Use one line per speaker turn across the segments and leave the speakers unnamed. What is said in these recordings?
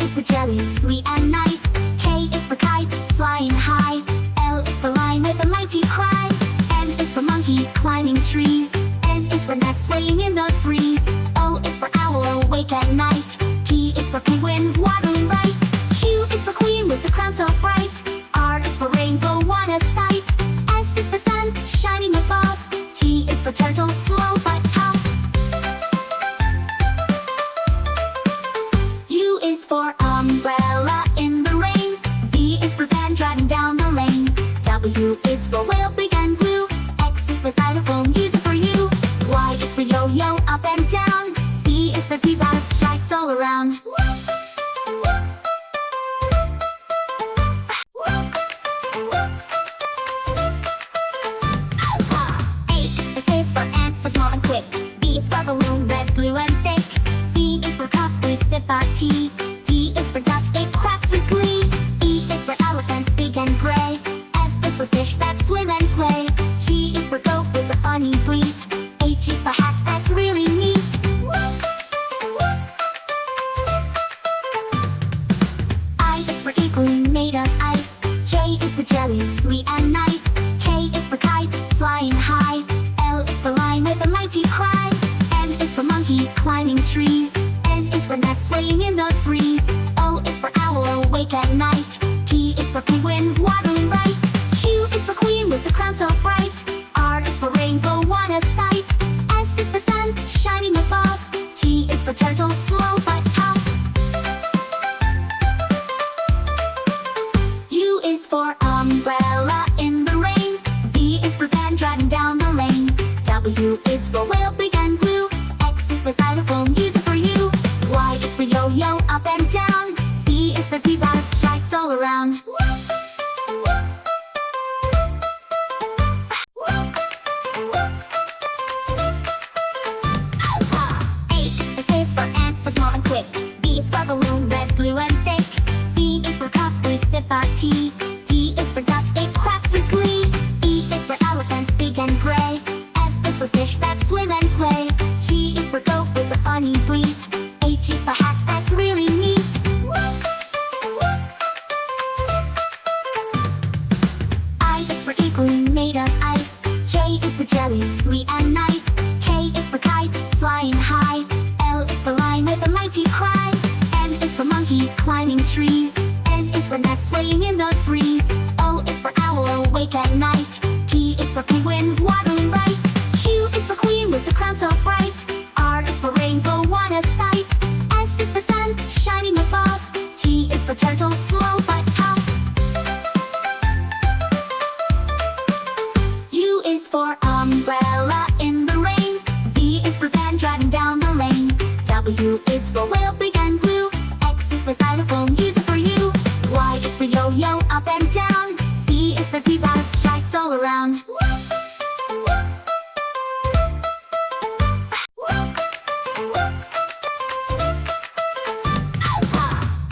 is for jelly, sweet and nice. K is for kite, flying high. L is for lion with a mighty cry. N is for monkey, climbing trees. N is for nest, swaying in the breeze. O is for owl, awake at night. P is for penguin, waddling right. Q is for queen with the crown so bright. R is for rainbow, what a sight. S is for sun, shining above. T is for turtle, slow but tough. U is for umbrella in the rain. V is for van, driving down the lane. W is for whale, big and blue. X is for xylophone, use it for you. Y is for yo-yo, up and down. Z is for zebra, striped all around. A is for ants, so small and quick. B is for balloon, red, blue and thick. C is for cup, we sip our tea. D is for duck, it quacks with glee. E is for elephant, big and gray. F is for fish that swim and play. G is for goat with a funny bleat. H is for hat, that's really neat. I is for igloo made of ice. J is for jelly, sweet and nice. K is for kite, flying high. L is for lion with a mighty cry. M is for monkey, climbing trees. N is for nest, swaying in the breeze. O is for owl, awake at night. P is for penguin, waddling right. Q is for queen with the crown so bright. R is for rainbow, what a sight. S is for sun, shining above. T is for turtle, slow but tough. U is for umbrella in the rain. V is for van, driving down the lane. W is for whale, big and blue. X is for xylophone, use it for you. Y is for yo-yo, up and down. Z is for zebra, striped all around. A is for ants, so small and quick. B is for balloon, red, blue and thick. C is for cup, we sip our tea. D is for duck, it quacks with glee. E is for elephant, big and gray. F is for fish that swim and play. G is for goat with a funny bleat. H is for hat, that's really neat. I is for igloo made of ice. J is for jelly, sweet and nice. K is for kite, flying high. L is for lion with a mighty cry. M is for monkey, climbing trees. N is for nest, swaying in the breeze. O is for owl, awake at night. P is for penguin, waddling right. Q is for queen with the crown so bright. R is for rainbow, what a sight. S is for sun, shining above. T is for turtle, slow but tough. U is for umbrella in the rain. V is for van, driving down the lane. W is for whale, big and blue. X is for xylophone, use it for you. Y is for yo-yo, up and down. Z is for zebra, striped all around.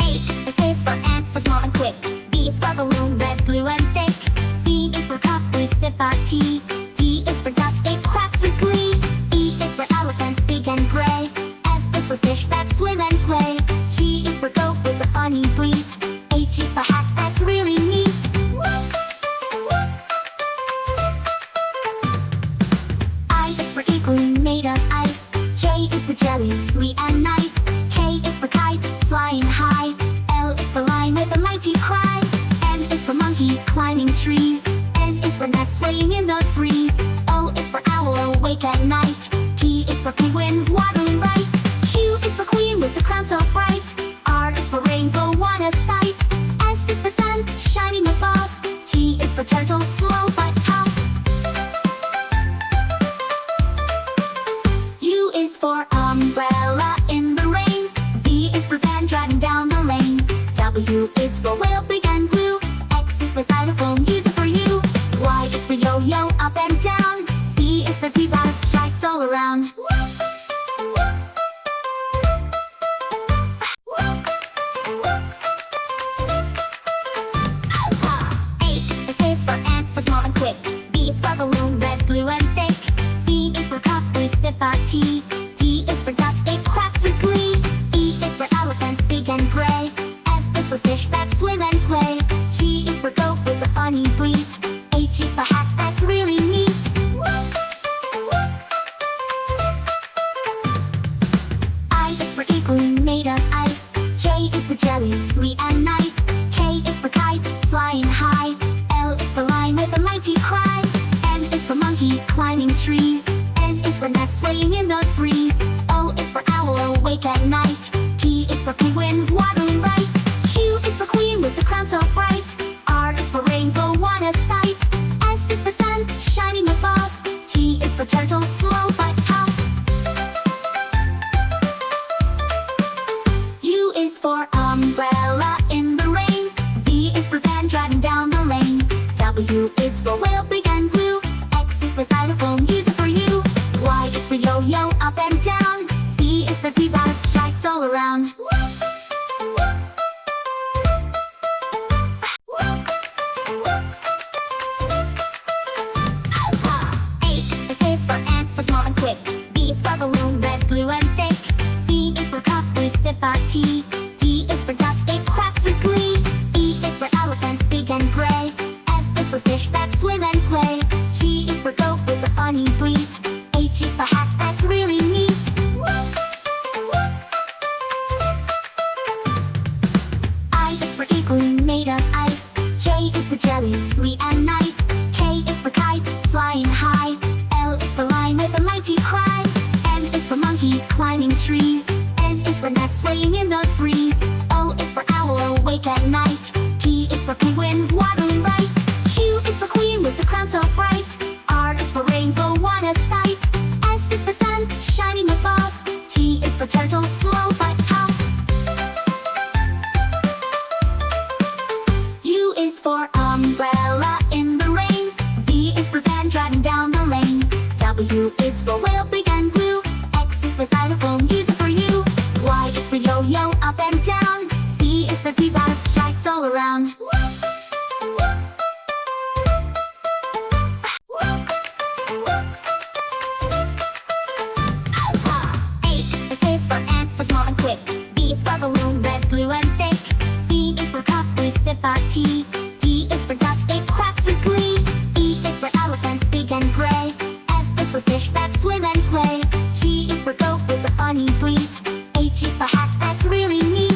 A is for ants, so small and quick. B is for balloon, red, blue and thick. C is for cup, we sip our tea. D is for duck, it quacks with glee. E is for elephant, big and gray. F is for fish that swim and play. G is for goat with a funny bleat. H is for hat, that's really neat. I is for igloo made of ice. J is for jelly, sweet and nice. K is for kite, flying high. L is for lion with a mighty cry. M is for monkey, climbing trees. N is for nest, swaying in the breeze. O is for owl, awake at night. P is for penguin, waddling right. Q is for queen with the crown so bright. R is for rainbow, what a sight. S is for sun, shining above. T is for turtle, slow but tough. U is for umbrella in the rain. V is for van, driving down the lane. W is for whale, big and blue. X is for xylophone, use it for you. Y is for yo-yo, is for jelly, sweet and nice. K is for kite, flying high. L is for lion with a mighty cry. N is for monkey, climbing trees. N is for nest, swaying in the breeze. O is for owl, awake at night. P is for penguin, waddling right. Q is for queen with the crown so bright. R is for rainbow, what a sight. S is for sun, shining above. T is for turtle, slow but tough. U is for umbrella in the rain. V is for van, driving down the lane. W is for whale, big and blue. X is for xylophone, use it for you. Y is for yo-yo, up and down. Z is for zebra, striped all around. A is for ants, so small and quick. B is for balloon, red, blue and thick. C is for cup, we sip our tea. D is for duck, it quacks with glee. E is for elephant, big and gray. F is for fish that swim and play. G is for goat with a funny bleat. H is for hat, that's really neat. I is for igloo made of ice. J is for jelly, sweet and nice. K is for kite, flying high. L is for lion with a mighty cry. M is for monkey, climbing trees. N is for nest, swaying in the breeze. O is for owl, awake at night. P is for penguin, waddling right. Q is for queen with the crown so bright. R is for rainbow, what a sight. S is for sun, shining above. T is for turtle, slow but tough. U is for umbrella in the rain. V is for van, driving down the lane. W is for whale, big and blue. X is for xylophone, use it for you. Y is for yo-yo, up and down. Z is for zebra, striped all around. A is for ants, so small and quick. B is for balloon, red, blue and thick. C is for cup, we sip our tea. D is for duck, it quacks with glee. E is for elephant, big and gray. F is for fish that swim and play. G is for goat with a funny bleat. H is for hat, that's really neat.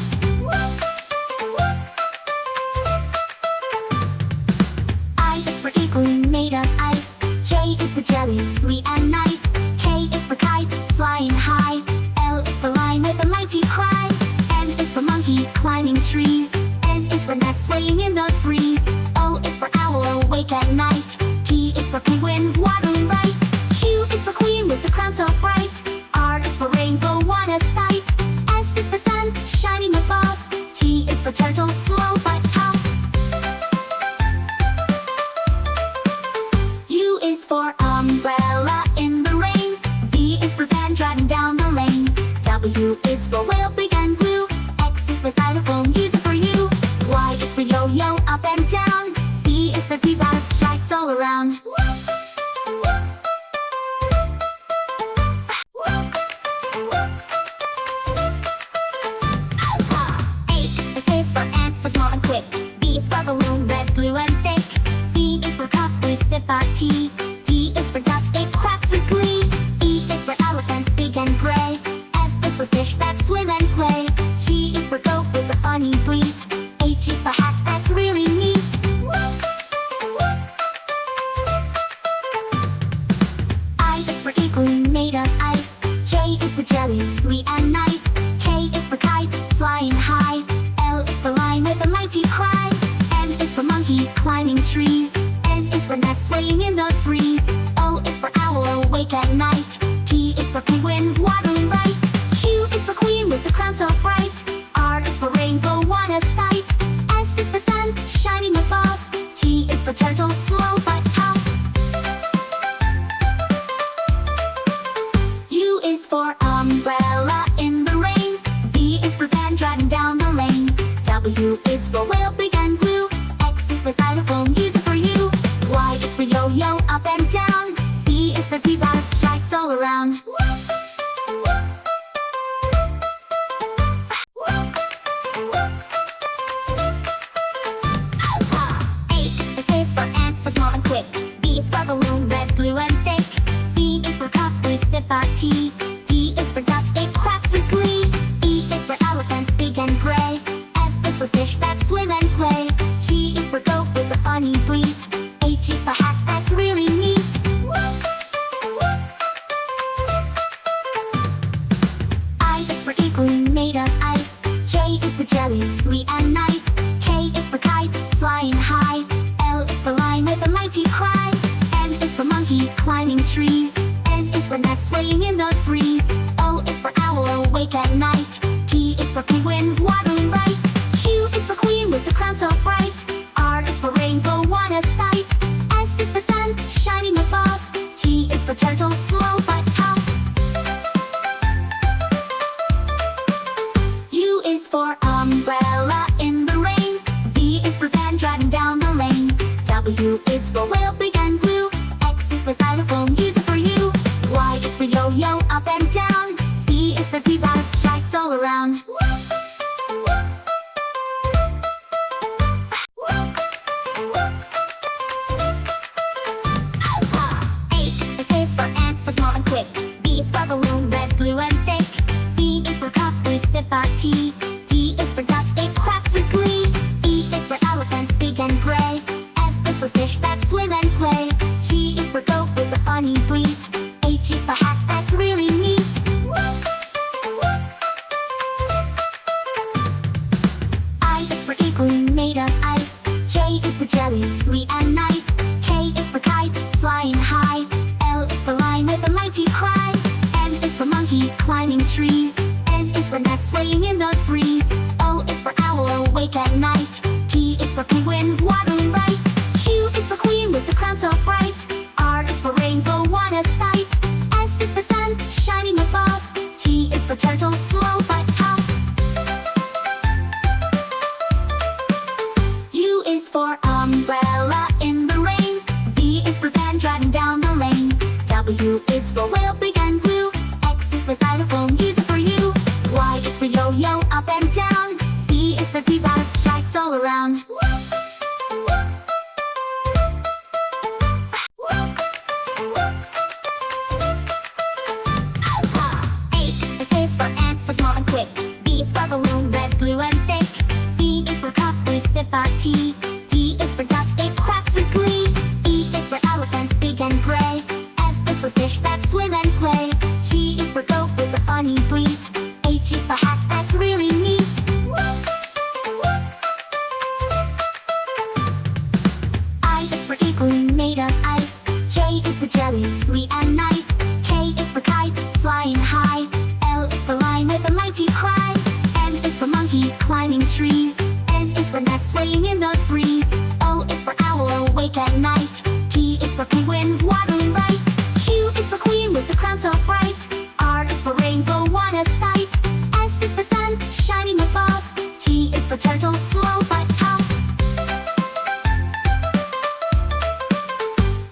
I is for igloo made of ice. J is for jelly, sweet and nice. K is for kite, flying high. L is for lion with a mighty cry. M is for monkey, climbing trees. N is for nest, swaying in the breeze. O is for owl, awake at night. P is for penguin, waddling right. Q is for queen with the crown so bright. R is for rainbow, what a sight. S is for sun, shining above. T is for turtle, slow but tough. U is for umbrella in the rain. V is for van, driving down the lane. W is for whale, big and blue. X is for xylophone, use it for you. Y is for yo-yo, up and down. Z is for zebra, striped all around. A is for ants, so small and quick. B is for balloon, red, blue and thick. C is for cup, we sip our tea. D is for duck, it quacks with glee. E is for elephant, big and gray. F is for fish that swim and play. G is for goat with a funny bleat. H is for hat, that's really neat. I is for igloo made of ice. J is for jelly, sweet and nice. K is for kite, flying high. L is for lion with a mighty cry. M is for monkey, climbing trees. N is for nest, swaying in the breeze. O is for owl, awake at night. P is for penguin, waddling right. Q is for queen with the crown so bright. R is for rainbow, what a sight. S is for sun, shining above. T is for turtle, slow but tough. U is for umbrella in the rain. V is for van, driving down the lane. W is for whale, big and blue. X is for xylophone, use it for you. Y is for yo-yo, up and down. Z is for zebra, striped all around. A is for ants, so small and quick. B is for balloon, red, blue and thick. C is for cup, we sip our tea. D is for duck, it quacks with glee. E is for elephant, big and gray. fish that swim and play. G is for goat with a funny bleat. H is for hat that's really neat. I is for igloo made of ice. J is for jelly, sweet and nice. K is for kite, flying high. L is for lion with a mighty cry. N is for monkey, climbing trees. N is for nest swaying in the breeze. O is for owl, awake at night. P is for penguin, waddling right. Q is for queen with the crown so bright. R is for rainbow, what a sight. S is for sun, shining above. T is for turtle, slow but tough. U is for umbrella in the rain. V is for van driving down the lane. W is for whale, big and blue. X is for xylophone, use it for you. Y is for yo-yo, up and down. Z is for zebra, striped all around. A is for ants, so small and quick. B is for balloon, red, blue and thick. C is for cup, we sip our tea. D is for duck, it quacks with glee. E is for elephant, big and gray. F is for fish that swim and play. G is for goat with a funny bleat. H is for hat that's really neat. I is for igloo made of ice. J is for jelly, sweet and nice. K is for kite, flying high. L is for lion with a mighty cry. M is for monkey, climbing trees. N is for nest swaying in the breeze. O is for owl, awake at night. P is for penguin, waddling right. Q is for queen with the crown so bright. R is for rainbow, what a sight. S is for sun, shining above. T is for turtle, slow but tough. U is for umbrella in the rain. V is for van driving down the lane. W is for whale, big and blue. X is for xylophone, use it for you. Y is for yo-yo, up and down. Z is for zebra, striped all around. A is for ants, so small and quick. B is for balloon, red, blue and thick. C is for cup, we sip our tea. D is for duck, it quacks with glee. E is for elephant, big and gray. F is for fish that swim and play. G is for goat with a funny bleat. H is for hat that's really neat. I is for igloo made of ice. J is for jelly, sweet and nice. K is for kite, flying high. L is for lion with a mighty cry. M is for monkey, climbing trees. N is for nest swaying in the breeze. O is for owl, awake at night. P is for penguin, waddling right. Q is for queen with the crown so bright. R is for rainbow, what a sight. S is for sun, shining above. T is for turtle, slow but tough.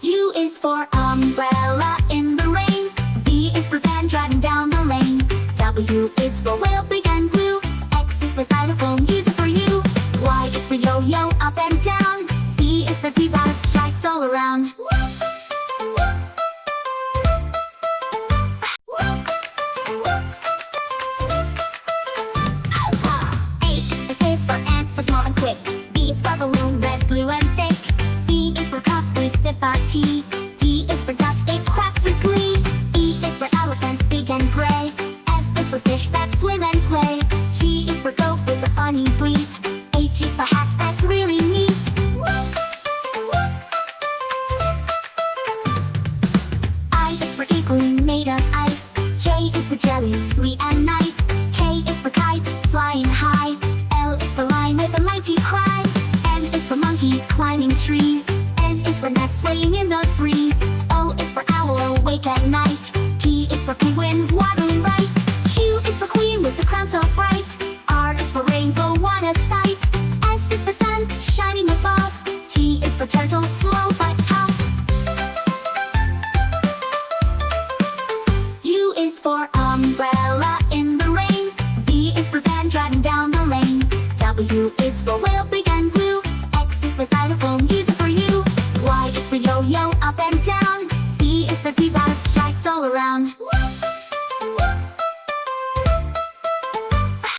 U is for umbrella in the rain. V is for van driving down the lane. W is for whale, big and blue. X is for xylophone, use it for you. Y is for yo-yo, up and down. Z is for zebra, striped all around. A is for ants, so small and quick. B is for balloon, red, blue and thick. C is for cup, we sip our tea. D is for duck, it quacks with glee. E is for elephant, big and gray. F is for fish that swim and play. G is for goat with a funny bleat. H is for hat that's really neat. I is for igloo made of ice. J is for jelly, sweet and nice. K is for kite, flying high. L is for lion with a mighty cry. M is for monkey, climbing trees. N is for nest swaying in the breeze. O is for owl, awake at night. P is for penguin, waddling right. Q is for queen with the crown so bright. R is for rainbow, what a sight. S is for sun, shining above. T is for turtle, slow but tough. U is for umbrella in the rain. V is for van driving down the lane. W is for whale,